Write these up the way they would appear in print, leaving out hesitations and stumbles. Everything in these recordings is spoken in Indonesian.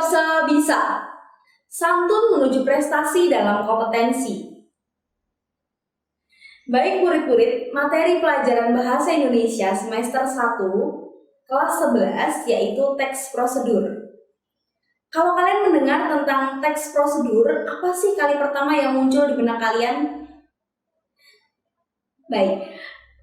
Sebisa. Santun menuju prestasi dalam kompetensi. Baik murid-murid, materi pelajaran Bahasa Indonesia semester 1, kelas 11, yaitu teks prosedur. Kalau kalian mendengar tentang teks prosedur, apa sih kali pertama yang muncul di benak kalian? Baik,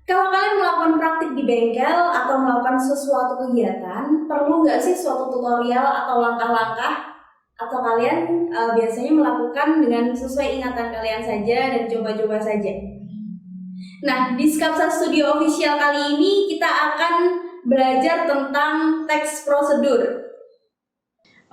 kalau kalian melakukan praktik di bengkel atau melakukan sesuatu kegiatan, perlu nggak sih suatu tutorial atau langkah-langkah? Atau kalian biasanya melakukan dengan sesuai ingatan kalian saja dan coba-coba saja? Nah, di Skapsa Studio Official kali ini kita akan belajar tentang teks prosedur.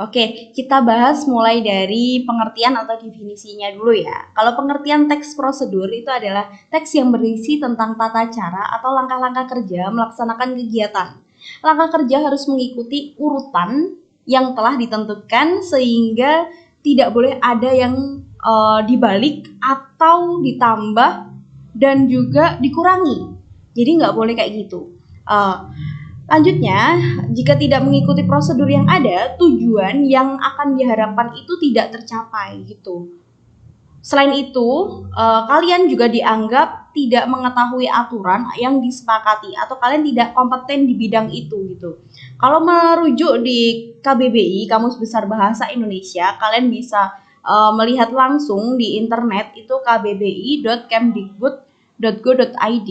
Oke, kita bahas mulai dari pengertian atau definisinya dulu ya. Kalau pengertian teks prosedur itu adalah teks yang berisi tentang tata cara atau langkah-langkah kerja melaksanakan kegiatan. Langkah kerja harus mengikuti urutan yang telah ditentukan sehingga tidak boleh ada yang dibalik atau ditambah dan juga dikurangi. Jadi nggak boleh kayak gitu. Lanjutnya, jika tidak mengikuti prosedur yang ada, tujuan yang akan diharapkan itu tidak tercapai gitu. Selain itu, kalian juga dianggap tidak mengetahui aturan yang disepakati atau kalian tidak kompeten di bidang itu gitu. Kalau merujuk di KBBI, Kamus Besar Bahasa Indonesia, kalian bisa melihat langsung di internet itu kbbi.kemdikbud.go.id.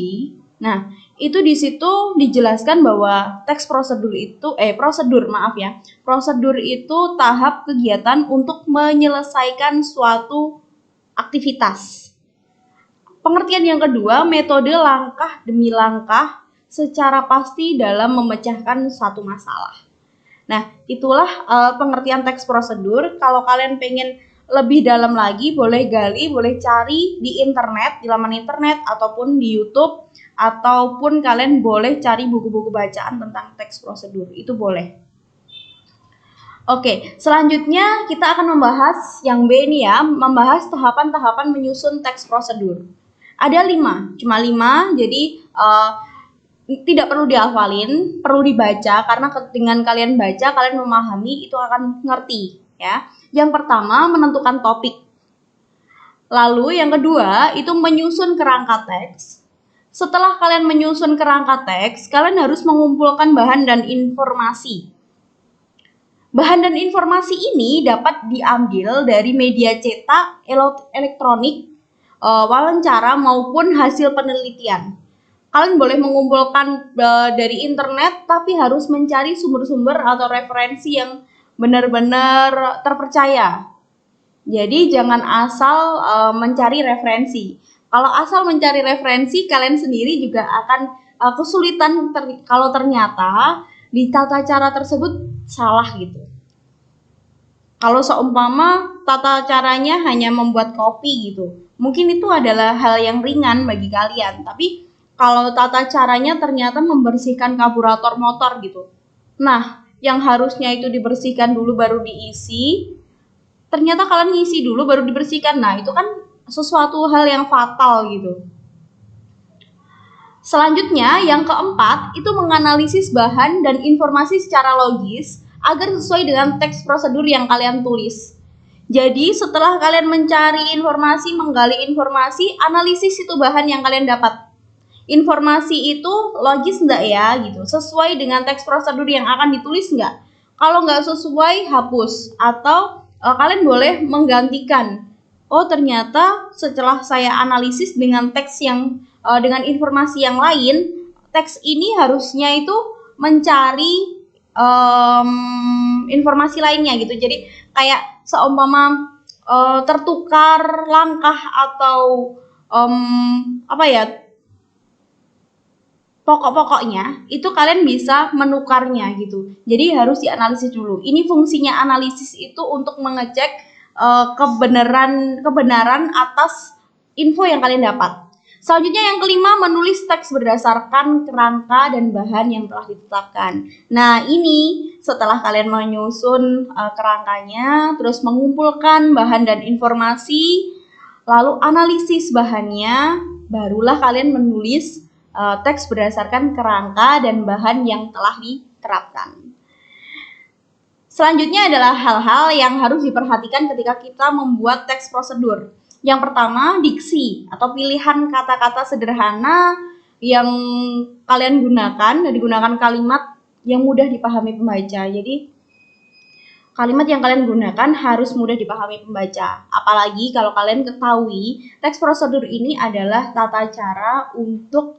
Nah, itu di situ dijelaskan bahwa teks prosedur itu prosedur itu tahap kegiatan untuk menyelesaikan suatu aktivitas. Pengertian yang kedua, metode langkah demi langkah secara pasti dalam memecahkan satu masalah. Nah, itulah pengertian teks prosedur. Kalau kalian pengen lebih dalam lagi, boleh gali, boleh cari di internet, di laman internet, ataupun di YouTube, ataupun kalian boleh cari buku-buku bacaan tentang teks prosedur. Itu boleh. Oke, selanjutnya kita akan membahas yang B ini ya, membahas tahapan-tahapan menyusun teks prosedur. Ada 5, cuma 5, jadi tidak perlu dihafalin, perlu dibaca karena dengan kalian baca, kalian memahami, itu akan ngerti ya. Yang pertama, menentukan topik. Lalu yang kedua, itu menyusun kerangka teks. Setelah kalian menyusun kerangka teks, kalian harus mengumpulkan bahan dan informasi. Bahan dan informasi ini dapat diambil dari media cetak, elektronik, wawancara maupun hasil penelitian. Kalian boleh mengumpulkan dari internet, tapi harus mencari sumber-sumber atau referensi yang benar-benar terpercaya. Jadi jangan asal mencari referensi. Kalau asal mencari referensi, kalian sendiri juga akan kesulitan kalau ternyata di tata cara tersebut salah gitu. Kalau seumpama tata caranya hanya membuat kopi gitu, mungkin itu adalah hal yang ringan bagi kalian. Tapi kalau tata caranya ternyata membersihkan karburator motor gitu, nah yang harusnya itu dibersihkan dulu baru diisi, ternyata kalian ngisi dulu baru dibersihkan. Nah itu kan sesuatu hal yang fatal gitu. Selanjutnya yang keempat itu menganalisis bahan dan informasi secara logis agar sesuai dengan teks prosedur yang kalian tulis. Jadi setelah kalian mencari informasi, menggali informasi, analisis itu bahan yang kalian dapat. Informasi itu logis enggak ya gitu, sesuai dengan teks prosedur yang akan ditulis enggak. Kalau enggak sesuai, hapus atau kalian boleh menggantikan. Oh ternyata setelah saya analisis dengan teks yang dengan informasi yang lain, teks ini harusnya itu mencari informasi lainnya gitu. Jadi kayak seumpama tertukar langkah atau pokok-pokoknya itu kalian bisa menukarnya gitu. Jadi harus dianalisis dulu. Ini fungsinya analisis itu untuk mengecek kebenaran atas info yang kalian dapat. Selanjutnya yang kelima, menulis teks berdasarkan kerangka dan bahan yang telah ditetapkan. Nah ini setelah kalian menyusun kerangkanya, terus mengumpulkan bahan dan informasi, lalu analisis bahannya, barulah kalian menulis teks berdasarkan kerangka dan bahan yang telah diterapkan. Selanjutnya adalah hal-hal yang harus diperhatikan ketika kita membuat teks prosedur. Yang pertama, diksi atau pilihan kata-kata sederhana yang kalian gunakan, dan digunakan kalimat yang mudah dipahami pembaca. Jadi kalimat yang kalian gunakan harus mudah dipahami pembaca. Apalagi kalau kalian ketahui teks prosedur ini adalah tata cara untuk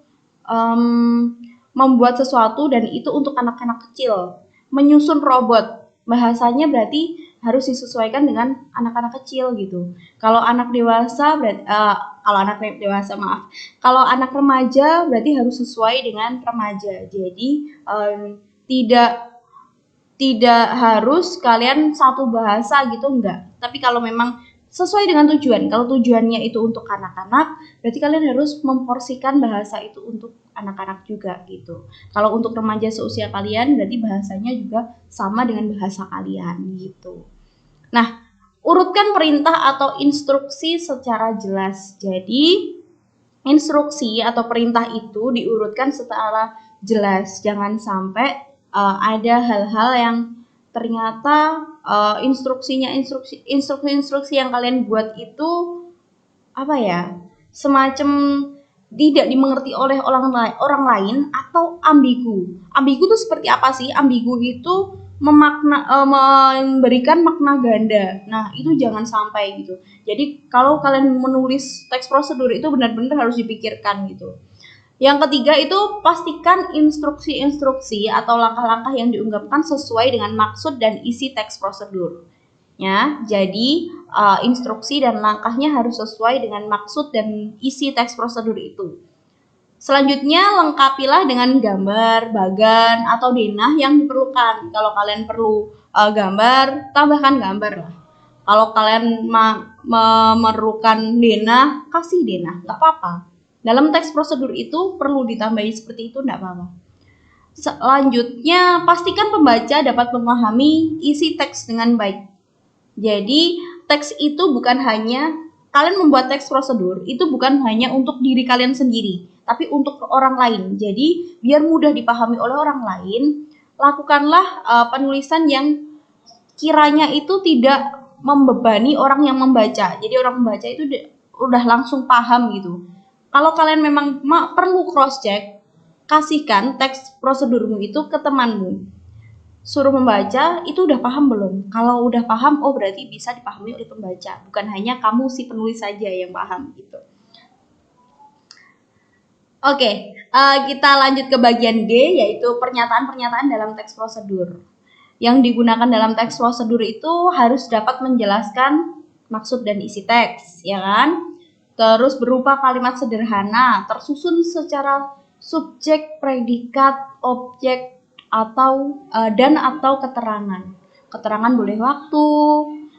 membuat sesuatu dan itu untuk anak-anak kecil. Menyusun robot, bahasanya berarti harus disesuaikan dengan anak-anak kecil gitu. Kalau anak dewasa berarti kalau anak remaja berarti harus sesuai dengan remaja. Jadi tidak harus kalian satu bahasa gitu, enggak. Tapi kalau memang sesuai dengan tujuan, kalau tujuannya itu untuk anak-anak, berarti kalian harus memporsikan bahasa itu untuk anak-anak juga gitu. Kalau untuk remaja seusia kalian, berarti bahasanya juga sama dengan bahasa kalian gitu. Nah, urutkan perintah atau instruksi secara jelas. Jadi, instruksi atau perintah itu diurutkan secara jelas. Jangan sampai ada hal-hal yang ternyata instruksi yang kalian buat itu semacam tidak dimengerti oleh orang lain atau ambigu. Ambigu itu seperti apa sih? Ambigu itu memberikan makna ganda. Nah, itu jangan sampai gitu. Jadi kalau kalian menulis teks prosedur itu benar-benar harus dipikirkan gitu. Yang ketiga itu pastikan instruksi-instruksi atau langkah-langkah yang diungkapkan sesuai dengan maksud dan isi teks prosedur. Ya, jadi instruksi dan langkahnya harus sesuai dengan maksud dan isi teks prosedur itu. Selanjutnya lengkapilah dengan gambar, bagan, atau denah yang diperlukan. Kalau kalian perlu gambar, tambahkan gambar lah. Kalau kalian memerlukan denah, kasih denah, nggak apa-apa. Dalam teks prosedur itu perlu ditambahi seperti itu, enggak apa-apa. Selanjutnya, pastikan pembaca dapat memahami isi teks dengan baik. Jadi, teks itu bukan hanya, kalian membuat teks prosedur, itu bukan hanya untuk diri kalian sendiri, tapi untuk orang lain. Jadi, biar mudah dipahami oleh orang lain, lakukanlah penulisan yang kiranya itu tidak membebani orang yang membaca. Jadi, orang membaca itu udah langsung paham gitu. Kalau kalian memang perlu cross check, kasihkan teks prosedurmu itu ke temanmu. Suruh membaca, itu udah paham belum? Kalau udah paham, oh berarti bisa dipahami oleh pembaca. Bukan hanya kamu si penulis saja yang paham gitu. Oke, kita lanjut ke bagian D, yaitu pernyataan-pernyataan dalam teks prosedur. Yang digunakan dalam teks prosedur itu harus dapat menjelaskan maksud dan isi teks, ya kan? Terus berupa kalimat sederhana, tersusun secara subjek, predikat, objek, atau keterangan. Keterangan boleh waktu,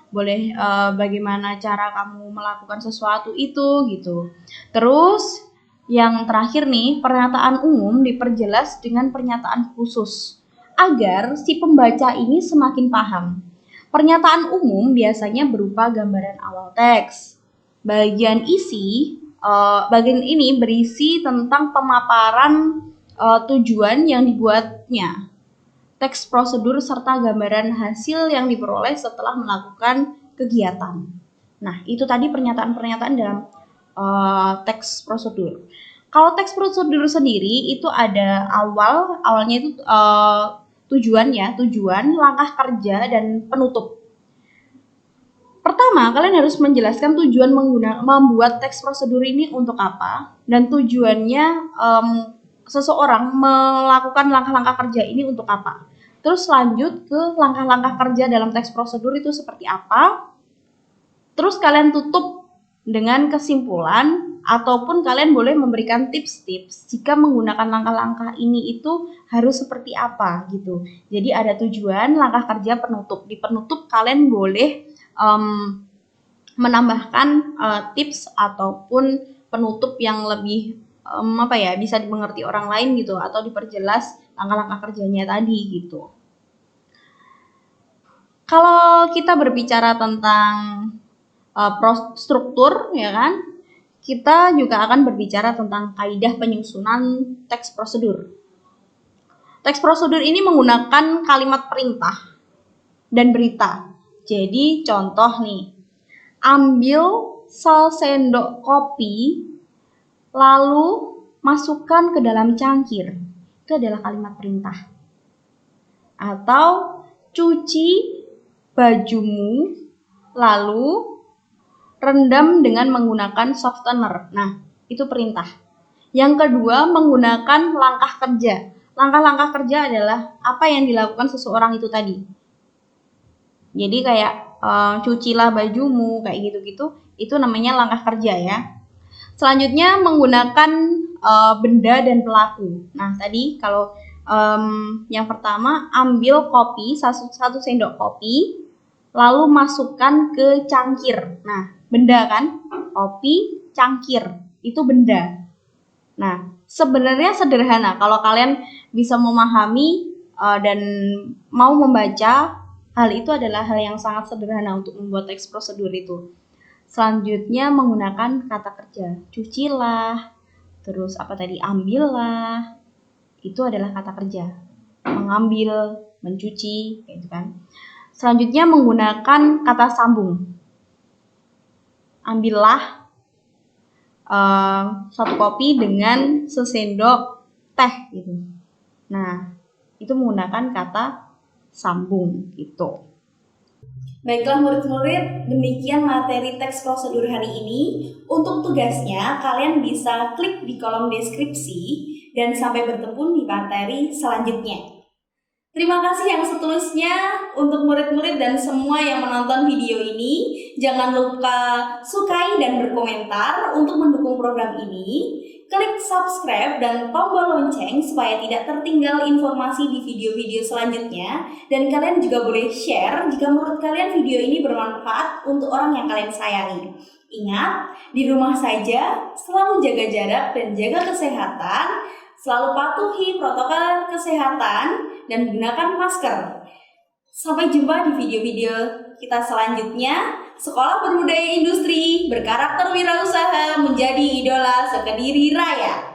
boleh bagaimana cara kamu melakukan sesuatu itu gitu. Terus yang terakhir nih, pernyataan umum diperjelas dengan pernyataan khusus agar si pembaca ini semakin paham. Pernyataan umum biasanya berupa gambaran awal teks. Bagian ini berisi tentang pemaparan tujuan yang dibuatnya, teks prosedur serta gambaran hasil yang diperoleh setelah melakukan kegiatan. Nah, itu tadi pernyataan-pernyataan dalam teks prosedur. Kalau teks prosedur sendiri itu ada awalnya itu tujuan, langkah kerja, dan penutup. Pertama, kalian harus menjelaskan tujuan membuat teks prosedur ini untuk apa, dan tujuannya seseorang melakukan langkah-langkah kerja ini untuk apa. Terus lanjut ke langkah-langkah kerja dalam teks prosedur itu seperti apa. Terus kalian tutup dengan kesimpulan, ataupun kalian boleh memberikan tips-tips jika menggunakan langkah-langkah ini itu harus seperti apa gitu. Jadi ada tujuan, langkah kerja, penutup. Di penutup kalian boleh menambahkan tips ataupun penutup yang lebih bisa dimengerti orang lain gitu, atau diperjelas langkah-langkah kerjanya tadi gitu. Kalau kita berbicara tentang struktur, ya kan, kita juga akan berbicara tentang kaidah penyusunan teks prosedur. Teks prosedur ini menggunakan kalimat perintah. dan berita. Jadi contoh nih, ambil sesendok kopi lalu masukkan ke dalam cangkir. Itu adalah kalimat perintah. Atau cuci bajumu lalu rendam dengan menggunakan softener. Nah, itu perintah. Yang kedua, menggunakan langkah kerja. Langkah-langkah kerja adalah apa yang dilakukan seseorang itu tadi. Jadi kayak cucilah bajumu, kayak gitu-gitu, itu namanya langkah kerja ya. Selanjutnya menggunakan benda dan pelaku. Nah, tadi kalau yang pertama, ambil kopi, satu sendok kopi, lalu masukkan ke cangkir. Nah, benda kan? Kopi, cangkir, itu benda. Nah, sebenarnya sederhana. Kalau kalian bisa memahami dan mau membaca, hal itu adalah hal yang sangat sederhana untuk membuat teks prosedur itu. Selanjutnya menggunakan kata kerja. Cucilah, terus apa tadi? Ambillah. Itu adalah kata kerja. Mengambil, mencuci, kayak gitu kan. Selanjutnya menggunakan kata sambung. Ambillah satu kopi dengan sesendok teh gitu. Nah, itu menggunakan kata sambung gitu. Baiklah murid-murid, demikian materi teks prosedur hari ini. Untuk tugasnya, kalian bisa klik di kolom deskripsi dan sampai bertemu di materi selanjutnya. Terima kasih yang setulusnya untuk murid-murid dan semua yang menonton video ini. Jangan lupa sukai dan berkomentar untuk mendukung program ini. Klik subscribe dan tombol lonceng supaya tidak tertinggal informasi di video-video selanjutnya. Dan kalian juga boleh share jika menurut kalian video ini bermanfaat untuk orang yang kalian sayangi. Ingat, di rumah saja, selalu jaga jarak dan jaga kesehatan. Selalu patuhi protokol kesehatan dan gunakan masker. Sampai jumpa di video-video kita selanjutnya. Sekolah Berbudaya Industri, berkarakter wirausaha, menjadi idola sekediri raya.